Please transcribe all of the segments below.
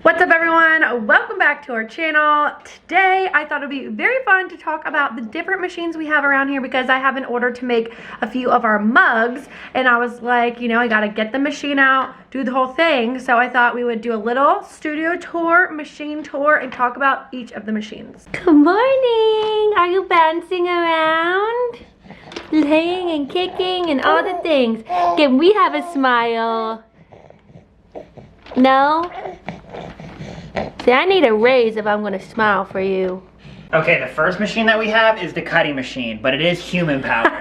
What's up everyone? Welcome back to our channel. Today I thought it would be very fun to talk about the different machines we have around here because I have an order to make a few of our mugs and I was like, you know, I gotta get the machine out, do the whole thing. So I thought we would do a little studio tour, machine tour, and talk about each of the machines. Good morning! Are you bouncing around? Playing and kicking and all the things. Can we have a smile? No? See, I need a raise if I'm gonna smile for you. Okay, the first machine that we have is the cutting machine, but it is human powered.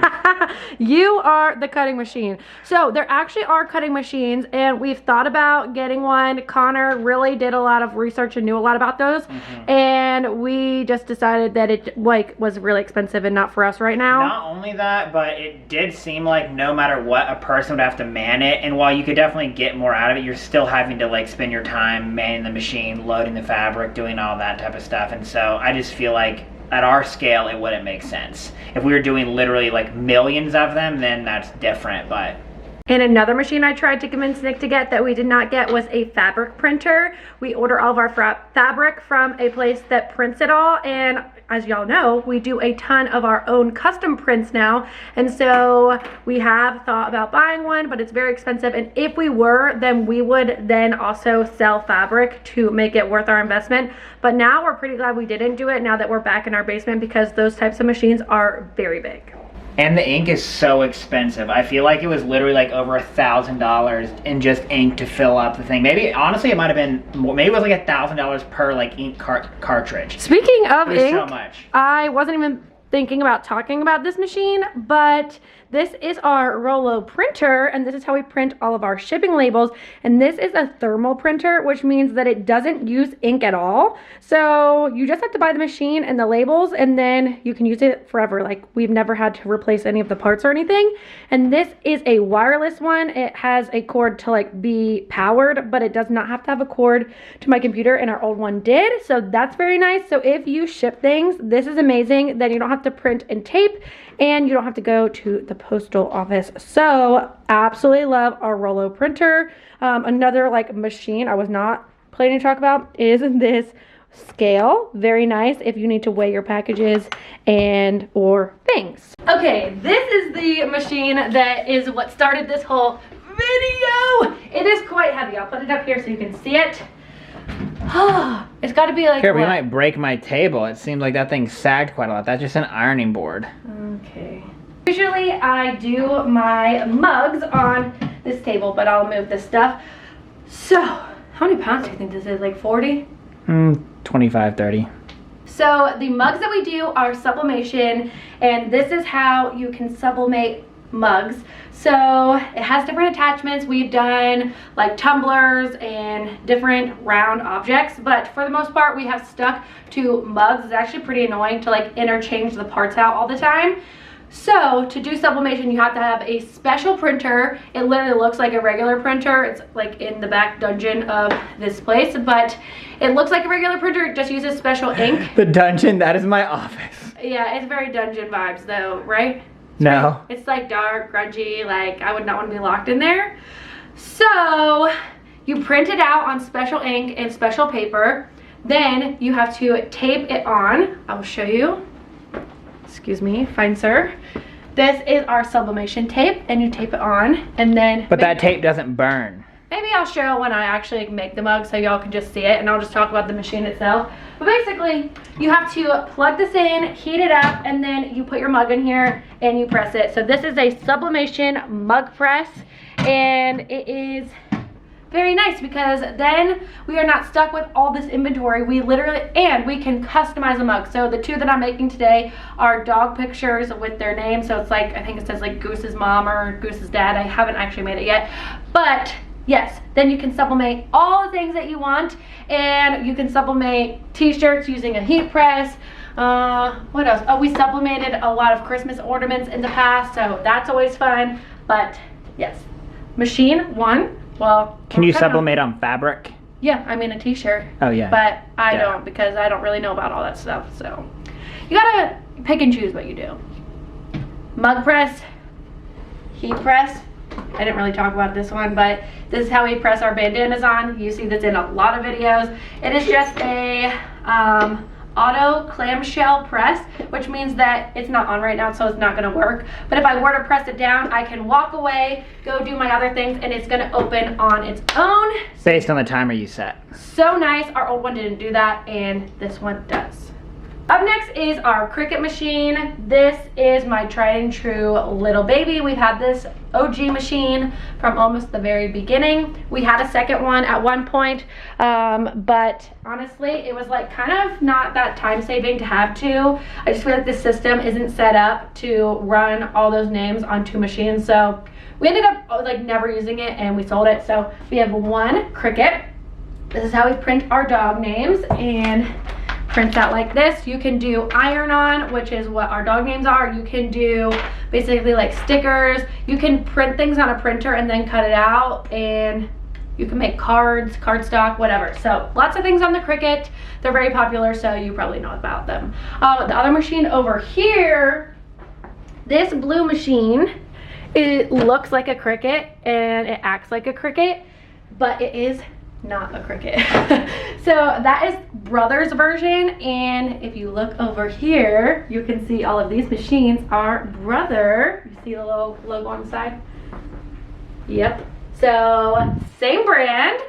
You are the cutting machine. So there actually are cutting machines and we've thought about getting one. Connor really did a lot of research and knew a lot about those. And we just decided that it was really expensive and not for us right now. Not only that, but it did seem like no matter what, a person would have to man it. And while you could definitely get more out of it, you're still having to spend your time manning the machine, loading the fabric, doing all that type of stuff. And so I just feel like at our scale, it wouldn't make sense. If we were doing literally millions of them, then that's different, but. And another machine I tried to convince Nick to get that we did not get was a fabric printer. We order all of our fabric from a place that prints it all, and as y'all know, we do a ton of our own custom prints now, and so we have thought about buying one, but it's very expensive, and if we were, then we would then also sell fabric to make it worth our investment. But now we're pretty glad we didn't do it now that we're back in our basement because those types of machines are very big. And the ink is so expensive. I feel like it was literally over $1,000 in just ink to fill up the thing. Maybe, honestly, it might have been more. Maybe it was $1,000 per ink cartridge. Speaking of ink, so much. I wasn't even thinking about talking about this machine, but this is our Rollo printer, and this is how we print all of our shipping labels. And this is a thermal printer, which means that it doesn't use ink at all. So you just have to buy the machine and the labels, and then you can use it forever. We've never had to replace any of the parts or anything. And this is a wireless one. It has a cord to be powered, but it does not have to have a cord to my computer, and our old one did. So that's very nice. So if you ship things, this is amazing. Then you don't have to print and tape, and you don't have to go to the postal office. So absolutely love our Rollo printer. Another machine I was not planning to talk about is this scale. Very nice if you need to weigh your packages and or things. Okay, this is the machine that is what started this whole video. It is quite heavy. I'll put it up here so you can see it. It's got to be Here, we might break my table. It seems like that thing sagged quite a lot. That's just an ironing board. Okay. Usually I do my mugs on this table, but I'll move this stuff. So, how many pounds do you think this is? 40? 25, 30. So, the mugs that we do are sublimation, and this is how you can sublimate mugs. So it has different attachments. We've done tumblers and different round objects, but for the most part we have stuck to mugs. It's actually pretty annoying to interchange the parts out all the time. So to do sublimation, you have to have a special printer. It literally looks like a regular printer. It's in the back dungeon of this place, but it looks like a regular printer. It just uses special ink. The dungeon, that is my office. Yeah, it's very dungeon vibes though, right? No. It's dark, grungy, I would not want to be locked in there. So you print it out on special ink and special paper. Then you have to tape it on. I will show you. Excuse me, fine sir. This is our sublimation tape, and you tape it on, and then. But that tape doesn't burn. Maybe I'll show when I actually make the mug so y'all can just see it, and I'll just talk about the machine itself. But basically, you have to plug this in, heat it up, and then you put your mug in here and you press it. So this is a sublimation mug press, and it is very nice because then we are not stuck with all this inventory. We can customize a mug. So the two that I'm making today are dog pictures with their names. So it's I think it says Goose's mom or Goose's dad. I haven't actually made it yet, but yes, then you can sublimate all the things that you want, and you can sublimate t-shirts using a heat press. What else? Oh, we sublimated a lot of Christmas ornaments in the past, so that's always fun. But yes, machine one. Well, can you sublimate on fabric? Yeah, I mean a t-shirt. Oh yeah. But I don't, because I don't really know about all that stuff. So you gotta pick and choose what you do. Mug press, heat press, I didn't really talk about this one, but this is how we press our bandanas on. You see this in a lot of videos. It is just a auto clamshell press, which means that it's not on right now, so it's not going to work. But if I were to press it down, I can walk away, go do my other things, and it's going to open on its own. Based on the timer you set. So nice. Our old one didn't do that, and this one does. Up next is our Cricut machine. This is my tried and true little baby. We've had this OG machine from almost the very beginning. We had a second one at one point, but honestly, it was like kind of not that time saving to have two. I just feel like the system isn't set up to run all those names on two machines, so we ended up like never using it and we sold it. So we have one Cricut. This is how we print our dog names, and prints out like this. You can do iron on, which is what our dog names are. You can do basically like stickers. You can print things on a printer and then cut it out, and you can make cards, cardstock, whatever. So lots of things on the Cricut. They're very popular, so you probably know about them. The other machine over here, this blue machine, it looks like a Cricut and it acts like a Cricut, but it is not a Cricut. So that is Brother's version, and if you look over here, you can see all of these machines are Brother. You see the little logo on the side? Yep. So same brand.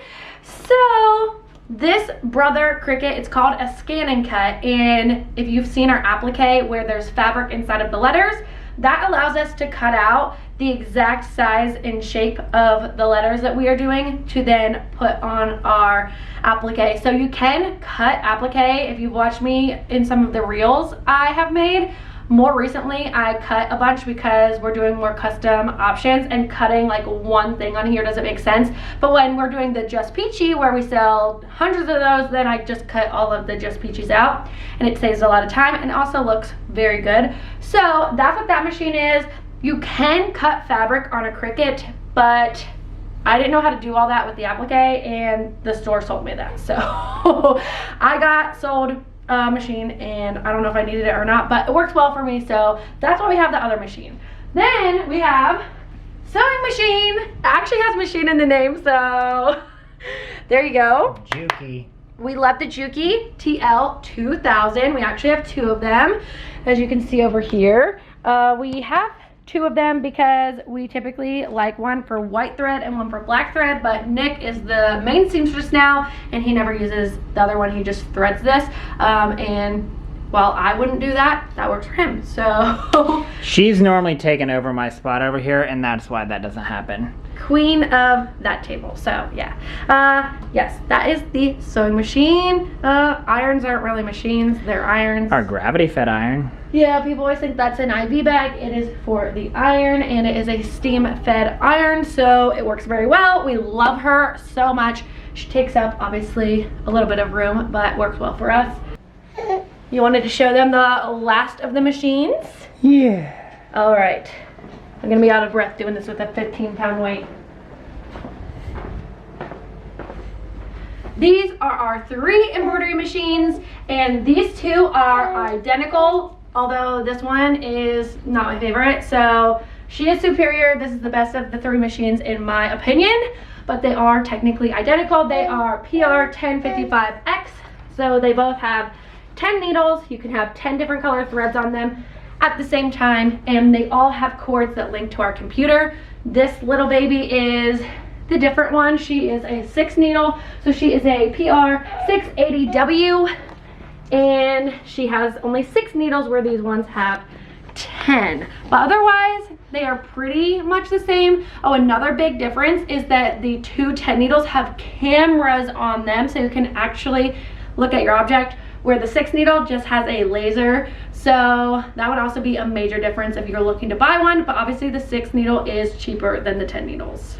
So this Brother Cricut, it's called a scan and cut, and if you've seen our applique where there's fabric inside of the letters, that allows us to cut out the exact size and shape of the letters that we are doing to then put on our applique. So you can cut applique if you've watched me in some of the reels I have made. More recently, I cut a bunch because we're doing more custom options, and cutting like one thing on here doesn't make sense. But when we're doing the Just Peachy, where we sell hundreds of those, then I just cut all of the Just Peachies out, and it saves a lot of time and also looks very good. So that's what that machine is. You can cut fabric on a Cricut, but I didn't know how to do all that with the applique, and the store sold me that. So I got sold a machine, and I don't know if I needed it or not, but it works well for me, so that's why we have the other machine. Then we have sewing machine. It actually has machine in the name, so there you go. Juki. We love the Juki TL2000. We actually have two of them, as you can see over here. We have two of them because we typically like one for white thread and one for black thread, but Nick is the main seamstress now, and he never uses the other one. He just threads this, and while I wouldn't do that, that works for him. So she's normally taken over my spot over here, and that's why that doesn't happen. Queen of that table. So yeah, yes, that is the sewing machine. Irons aren't really machines, they're irons. Our gravity fed iron. Yeah, people always think that's an IV bag. It is for the iron, and it is a steam fed iron, so it works very well. We love her so much. She takes up obviously a little bit of room, but works well for us. You wanted to show them the last of the machines? Yeah. All right. I'm gonna be out of breath doing this with a 15-pound weight. These are our 3 embroidery machines, and these two are identical, although this one is not my favorite. So she is superior. This is the best of the 3 machines in my opinion, but they are technically identical. They are PR 1055X, so they both have 10 needles. You can have 10 different color threads on them at the same time, and they all have cords that link to our computer. This little baby is the different one. She is a 6 needle, so she is a PR 680W, and she has only 6 needles where these ones have 10, but otherwise they are pretty much the same. Oh, another big difference is that the 2 10 needles have cameras on them, so you can actually look at your object, where the 6 needle just has a laser. So that would also be a major difference if you're looking to buy one, but obviously the 6 needle is cheaper than the 10 needles.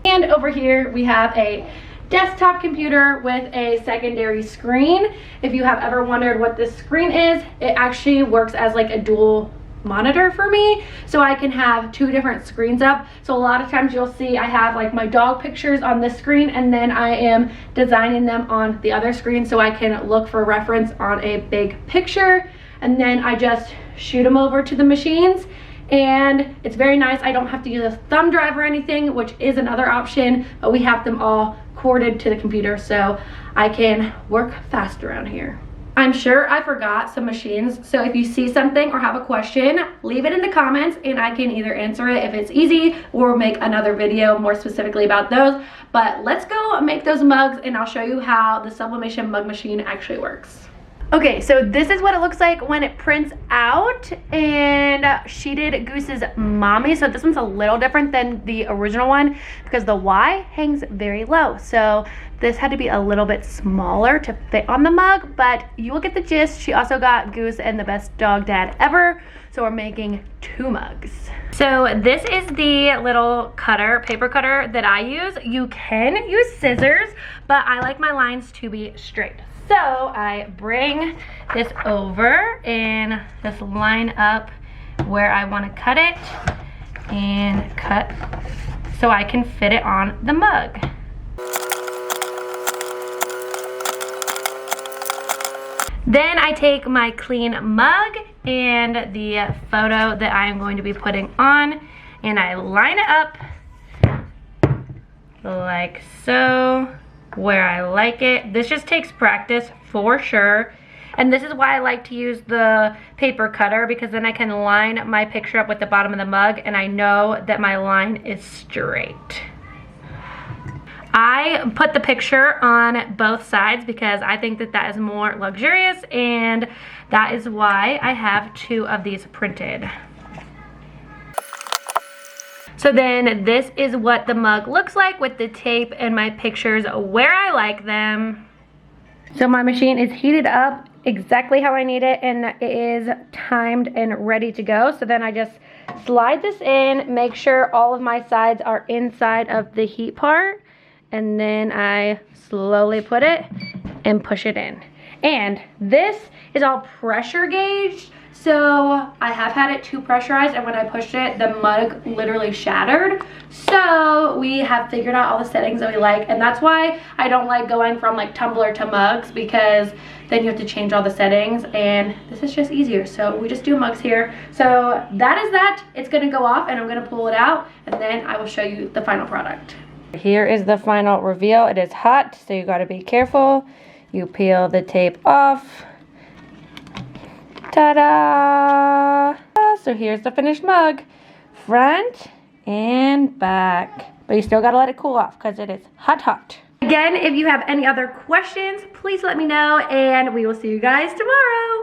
And over here we have a desktop computer with a secondary screen. If you have ever wondered what this screen is, it actually works as like a dual monitor for me, so I can have 2 different screens up. So a lot of times you'll see I have like my dog pictures on this screen, and then I am designing them on the other screen so I can look for reference on a big picture, and then I just shoot them over to the machines and it's very nice. I don't have to use a thumb drive or anything, which is another option, but we have them all corded to the computer so I can work fast around here. I'm sure I forgot some machines, so if you see something or have a question, leave it in the comments and I can either answer it if it's easy or make another video more specifically about those. But let's go make those mugs and I'll show you how the sublimation mug machine actually works. Okay, so this is what it looks like when it prints out, and she did Goose's mommy, so this one's a little different than the original one because the Y hangs very low, so this had to be a little bit smaller to fit on the mug, but you will get the gist. She also got Goose and the best dog dad ever, so we're making 2 mugs. So this is the little cutter, paper cutter that I use. You can use scissors, but I like my lines to be straight. So I bring this over and just line up where I want to cut it and cut so I can fit it on the mug. Then I take my clean mug and the photo that I am going to be putting on and I line it up like so, where I like it. This just takes practice for sure. And this is why I like to use the paper cutter, because then I can line my picture up with the bottom of the mug and I know that my line is straight. I put the picture on both sides because I think that that is more luxurious, and that is why I have 2 of these printed. So then this is what the mug looks like with the tape and my pictures where I like them. So my machine is heated up exactly how I need it and it is timed and ready to go. So then I just slide this in, make sure all of my sides are inside of the heat part, and then I slowly put it and push it in. And this is all pressure gauged. So I have had it too pressurized, and when I pushed it, the mug literally shattered. So we have figured out all the settings that we like, and that's why I don't like going from like tumbler to mugs, because then you have to change all the settings, and this is just easier. So we just do mugs here. So that is that. It's gonna go off and I'm gonna pull it out, and then I will show you the final product. Here is the final reveal. It is hot, so you gotta be careful. You peel the tape off. Ta-da! So here's the finished mug, front and back. But you still gotta let it cool off because it is hot, hot. Again, if you have any other questions, please let me know, and we will see you guys tomorrow.